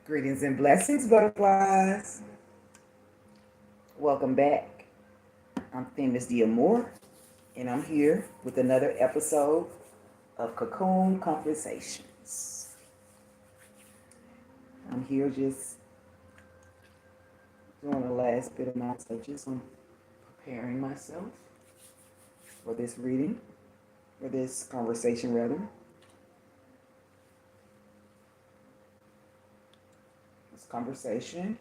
Greetings and blessings, butterflies. Welcome back. I'm Famous D'Amour, and I'm here with another episode of Cocoon Conversations. I'm here just doing the last bit of my touches on preparing myself for this reading, for this conversation, rather. This conversation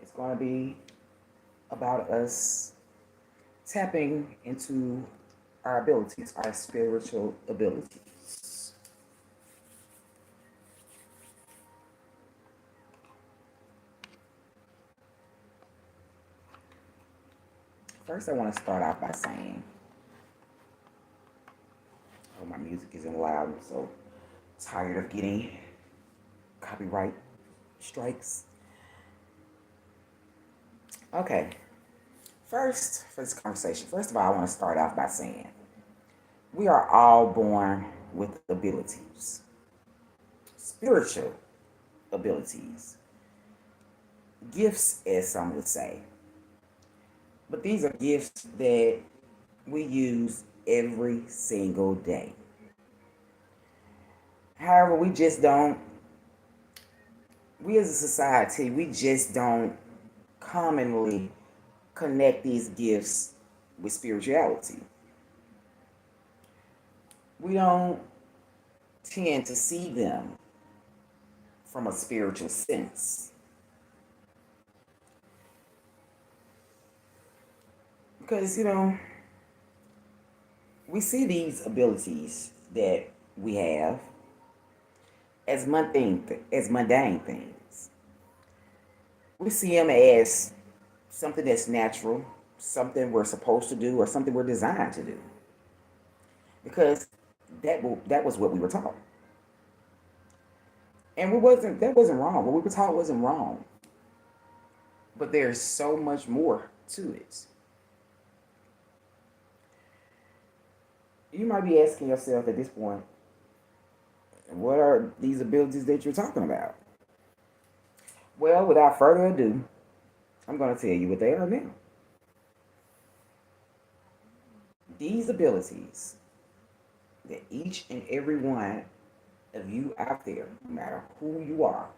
is going to be about us tapping into our abilities, our spiritual abilities. First, I want to start off by saying, oh, my music isn't loud. I'm so tired of getting copyright strikes. Okay, first, for this conversation, first of all, I want to start off by saying we are all born with abilities, spiritual abilities, gifts, as some would say. But these are gifts that we use every single day. However, we as a society, we just don't commonly connect these gifts with spirituality. We don't tend to see them from a spiritual sense. Because, we see these abilities that we have as mundane things. We see them as something that's natural, something we're supposed to do, or something we're designed to do. Because that was what we were taught, and that wasn't wrong. What we were taught wasn't wrong, but there's so much more to it. You might be asking yourself at this point, what are these abilities that you're talking about? Well, without further ado, I'm going to tell you what they are now. These abilities that each and every one of you out there, no matter who you are,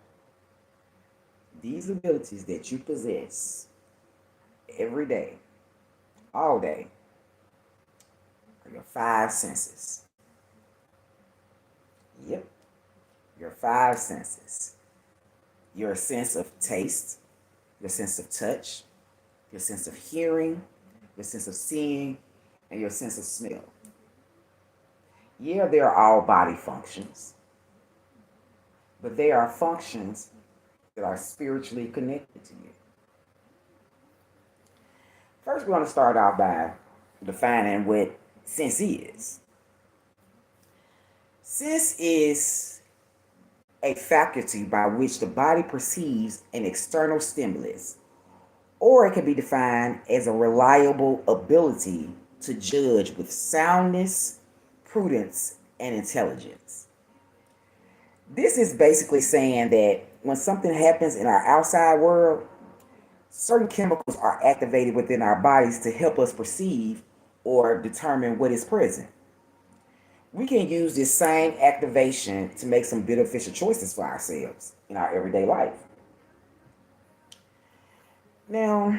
these abilities that you possess every day, all day, are your five senses. Yep, your five senses. Your sense of taste, your sense of touch, your sense of hearing, your sense of seeing, and your sense of smell. Yeah, they're all body functions, but they are functions that are spiritually connected to you. First, we're going to start out by defining what sense is. Sense is a faculty by which the body perceives an external stimulus, or it can be defined as a reliable ability to judge with soundness, prudence, and intelligence. This is basically saying that when something happens in our outside world, certain chemicals are activated within our bodies to help us perceive or determine what is present. We can use this same activation to make some beneficial choices for ourselves in our everyday life. Now,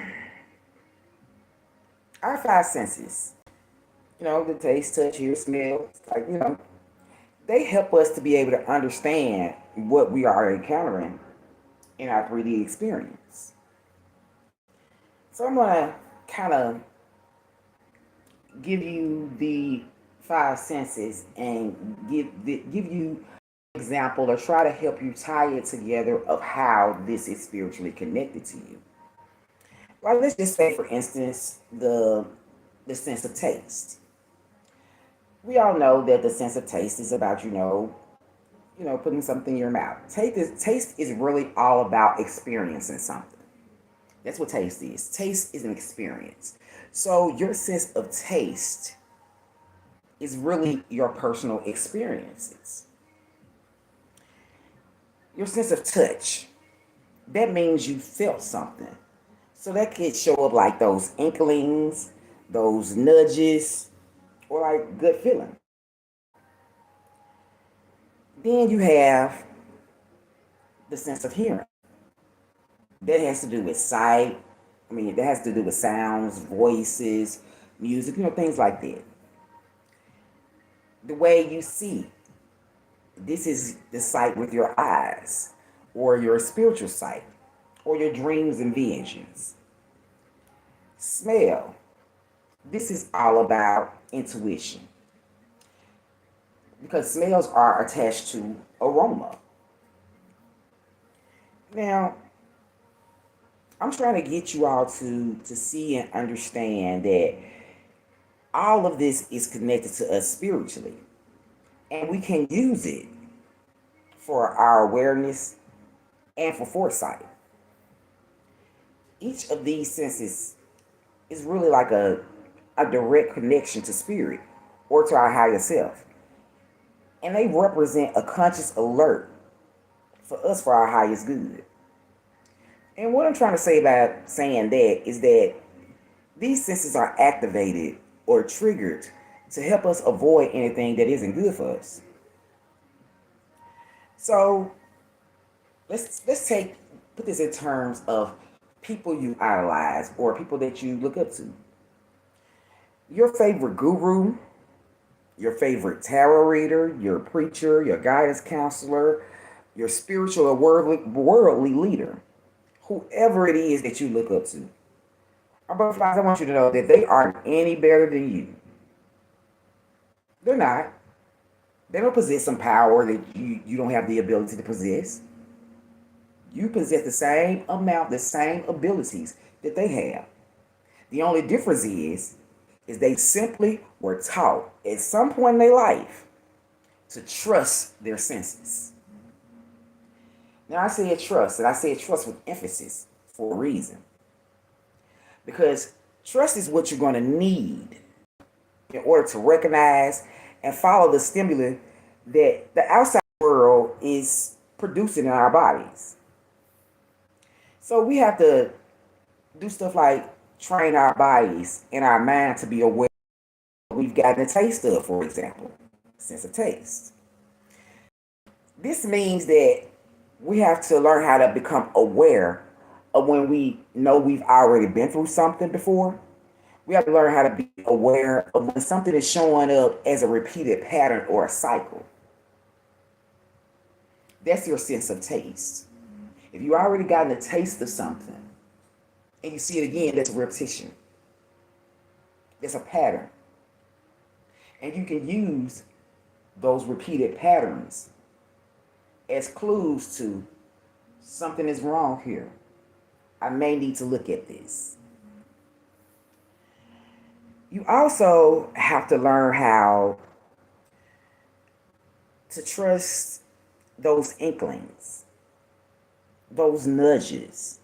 our five senses, the taste, touch, hear, smell, they help us to be able to understand what we are encountering in our 3D experience. So I'm going to kind of give you the five senses and give you an example or try to help you tie it together of how this is spiritually connected to you. Well, let's just say, for instance, the sense of taste. We all know that the sense of taste is about putting something in your mouth. Taste is really all about experiencing something. That's what taste is. Taste is an experience. So your sense of taste is really your personal experiences. Your sense of touch, that means you felt something. So that could show up like those inklings, those nudges, or like good feeling. Then you have the sense of hearing. That has to do with sight. I mean, that has to do with sounds, voices, music, things like that. The way you see, this is the sight with your eyes, or your spiritual sight, or your dreams and visions. Smell, this is all about intuition because smells are attached to aroma. Now, I'm trying to get you all to see and understand that all of this is connected to us spiritually, and we can use it for our awareness and for foresight. Each of these senses is really like a direct connection to spirit or to our higher self. And they represent a conscious alert for us for our highest good. And what I'm trying to say about saying that is that these senses are activated or triggered to help us avoid anything that isn't good for us. So let's take put this in terms of people you idolize or people that you look up to. Your favorite guru, your favorite tarot reader, your preacher, your guidance counselor, your spiritual or worldly leader, whoever it is that you look up to. Our butterflies, I want you to know that they aren't any better than you. They're not. They don't possess some power that you don't have the ability to possess. You possess the same amount, the same abilities that they have. The only difference is they simply were taught at some point in their life to trust their senses. Now I say trust, and I say trust with emphasis for a reason. Because trust is what you're going to need in order to recognize and follow the stimuli that the outside world is producing in our bodies. So we have to do stuff like train our bodies and our mind to be aware of what we've gotten a taste of, for example, sense of taste. This means that we have to learn how to become aware of when we know we've already been through something before. We have to learn how to be aware of when something is showing up as a repeated pattern or a cycle. That's your sense of taste. If you already gotten a taste of something and you see it again, that's a repetition. That's a pattern. And you can use those repeated patterns as clues to something is wrong here. I may need to look at this. You also have to learn how to trust those inklings, those nudges.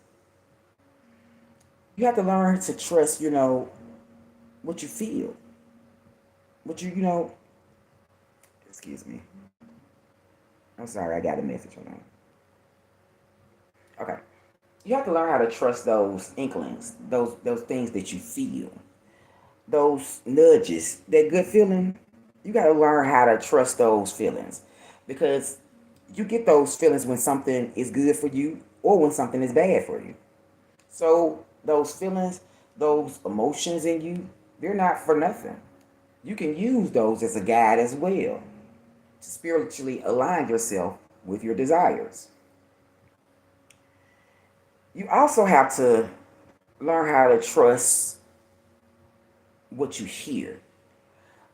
You have to learn to trust, what you feel. What excuse me. I'm sorry, I got a message. Hold on. Okay. You have to learn how to trust those inklings, those things that you feel, those nudges, that good feeling. You got to learn how to trust those feelings because you get those feelings when something is good for you or when something is bad for you. So those feelings, those emotions in you, they're not for nothing. You can use those as a guide as well to spiritually align yourself with your desires. You also have to learn how to trust what you hear,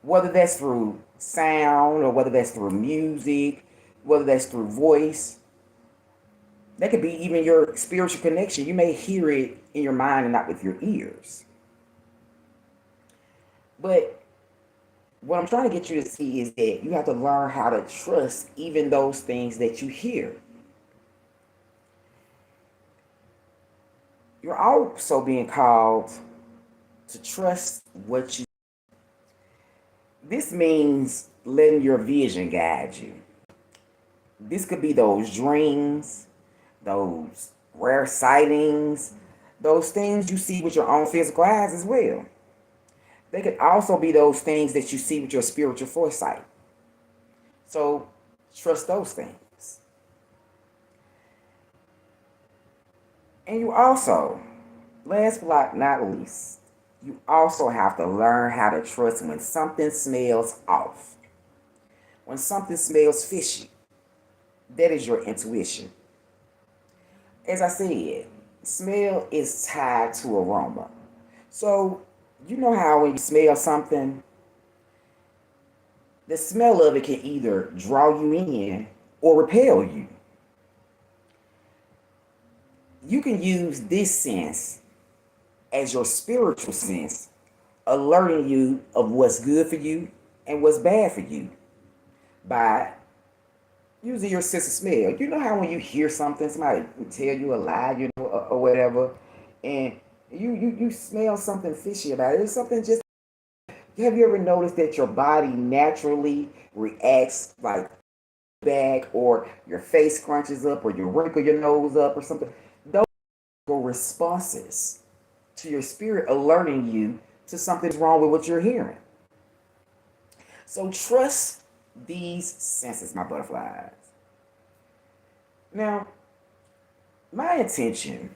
whether that's through sound or whether that's through music, whether that's through voice. That could be even your spiritual connection. You may hear it in your mind and not with your ears. But what I'm trying to get you to see is that you have to learn how to trust even those things that you hear. You're also being called to trust what you. This means letting your vision guide you. This could be those dreams, those rare sightings, those things you see with your own physical eyes as well. They could also be those things that you see with your spiritual foresight. So trust those things. And you also, last but not least, you also have to learn how to trust when something smells off. When something smells fishy, that is your intuition. As I said, smell is tied to aroma. So, you know how when you smell something, the smell of it can either draw you in or repel you. You can use this sense as your spiritual sense, alerting you of what's good for you and what's bad for you by using your sense of smell. You know how when you hear something, somebody tell you a lie, or whatever, and you smell something fishy about it. It's something just. Have you ever noticed that your body naturally reacts like back, or your face crunches up, or you wrinkle your nose up, or something? Those are responses to your spirit alerting you to something's wrong with what you're hearing. So trust these senses, my butterflies. Now, my intention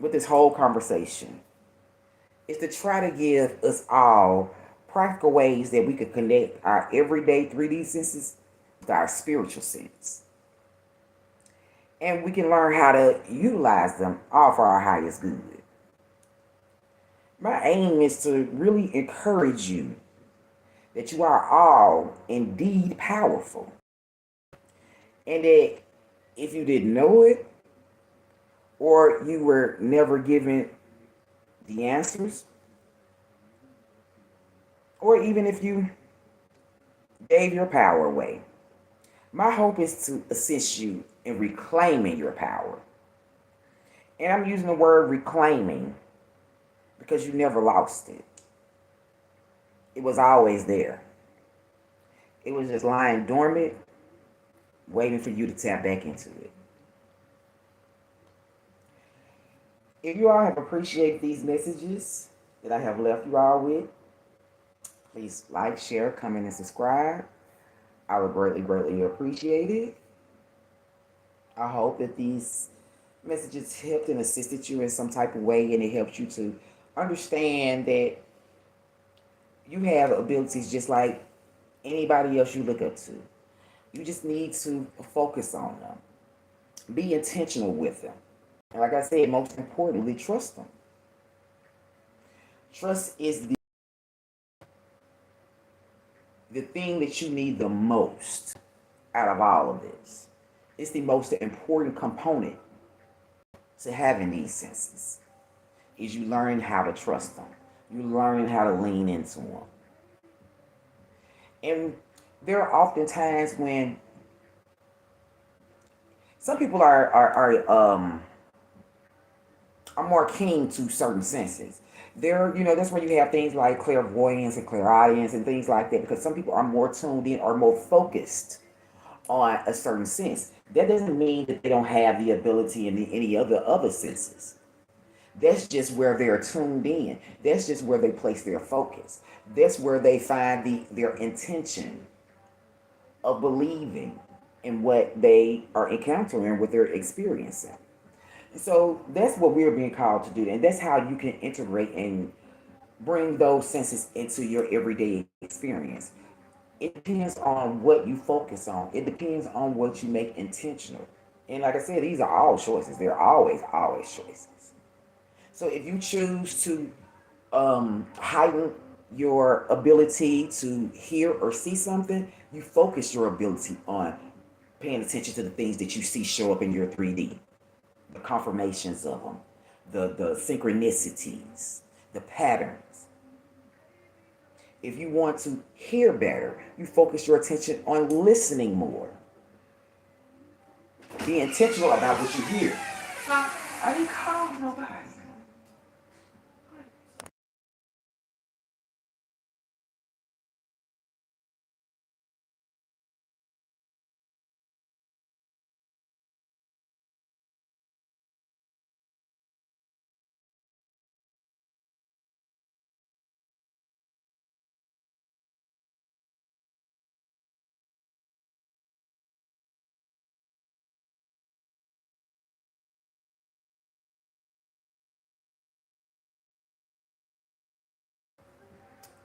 with this whole conversation is to try to give us all practical ways that we could connect our everyday 3D senses with our spiritual sense. And we can learn how to utilize them all for our highest good. My aim is to really encourage you that you are all indeed powerful. And that if you didn't know it, or you were never given the answers, or even if you gave your power away, my hope is to assist you in reclaiming your power. And I'm using the word reclaiming because you never lost it. It was always there. It was just lying dormant, waiting for you to tap back into it. If you all have appreciated these messages that I have left you all with, please like, share, comment, and subscribe. I would greatly, greatly appreciate it. I hope that these messages helped and assisted you in some type of way, and it helps you to understand that you have abilities just like anybody else you look up to. You just need to focus on them. Be intentional with them. And like I said, most importantly, trust them. Trust is the thing that you need the most out of all of this. It's the most important component to having these senses. Is you learn how to trust them. You learn how to lean into them. And there are often times when some people are more keen to certain senses. That's where you have things like clairvoyance and clairaudience and things like that, because some people are more tuned in or more focused on a certain sense. That doesn't mean that they don't have the ability in any other senses. That's just where they're tuned in. That's just where they place their focus. That's where they find their intention of believing in what they are encountering, what they're experiencing. So that's what we're being called to do, and that's how you can integrate and bring those senses into your everyday experience. It depends on what you focus on. It depends on what you make intentional. And like I said, these are all choices. They're always choices. So if you choose to heighten your ability to hear or see something, you focus your ability on paying attention to the things that you see show up in your 3D, the confirmations of them, the synchronicities, the patterns. If you want to hear better, you focus your attention on listening more. Be intentional about what you hear. I didn't call nobody.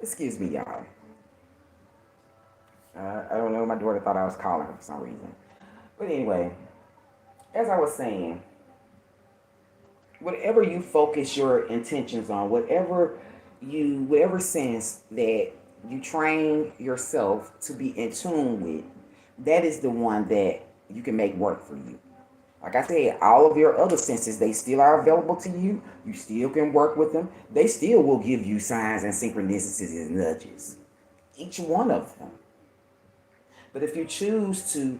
Excuse me, y'all. I don't know. My daughter thought I was calling her for some reason. But anyway, as I was saying, whatever you focus your intentions on, whatever sense that you train yourself to be in tune with, that is the one that you can make work for you. Like I said, all of your other senses, they still are available to you. You still can work with them. They still will give you signs and synchronicities and nudges. Each one of them. But if you choose to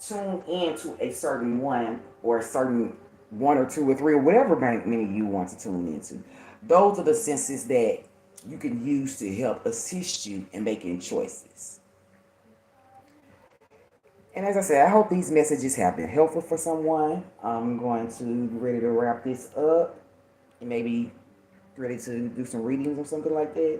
tune into a certain one or a certain one or two or three or whatever many you want to tune into, those are the senses that you can use to help assist you in making choices. And as I said, I hope these messages have been helpful for someone. I'm going to be ready to wrap this up and maybe ready to do some readings or something like that.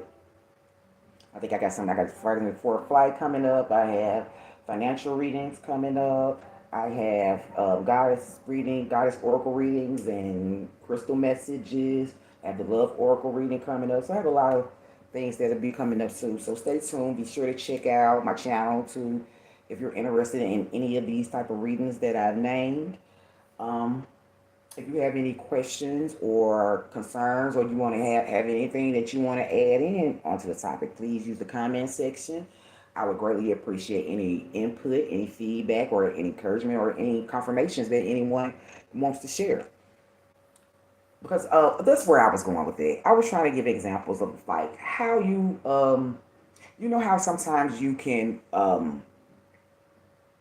I think I got something. I got Friday before a flight coming up. I have financial readings coming up. I have goddess reading, goddess oracle readings, and crystal messages. I have the love oracle reading coming up. So I have a lot of things that'll be coming up soon. So stay tuned. Be sure to check out my channel too if you're interested in any of these type of readings that I've named. Um, if you have any questions or concerns, or you want to have anything that you want to add in onto the topic, please use the comment section. I would greatly appreciate any input, any feedback, or any encouragement, or any confirmations that anyone wants to share. Because that's where I was going with it. I was trying to give examples of like how you know how sometimes you can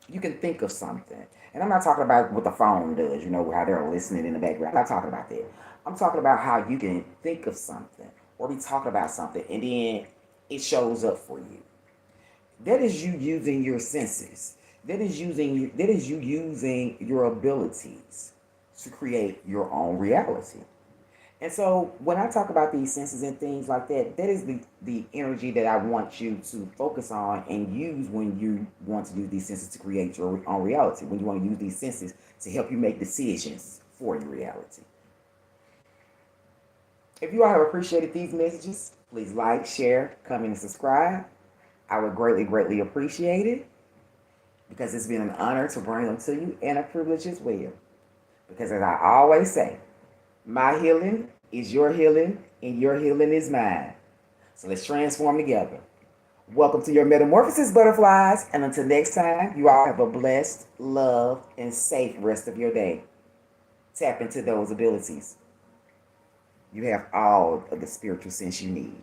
think of something. And I'm not talking about what the phone does, you know, how they're listening in the background. I'm not talking about that. I'm talking about how you can think of something or be talking about something and then it shows up for you. That is you using your senses. That is you using your abilities to create your own reality. And so when I talk about these senses and things like that, that is the energy that I want you to focus on and use when you want to use these senses to create your own reality. When you want to use these senses to help you make decisions for your reality. If you all have appreciated these messages, please like, share, comment, and subscribe. I would greatly, greatly appreciate it because it's been an honor to bring them to you and a privilege as well. Because as I always say, my healing is your healing, and your healing is mine. So let's transform together. Welcome to your metamorphosis, butterflies. And until next time, you all have a blessed, love, and safe rest of your day. Tap into those abilities. You have all of the spiritual sense you need.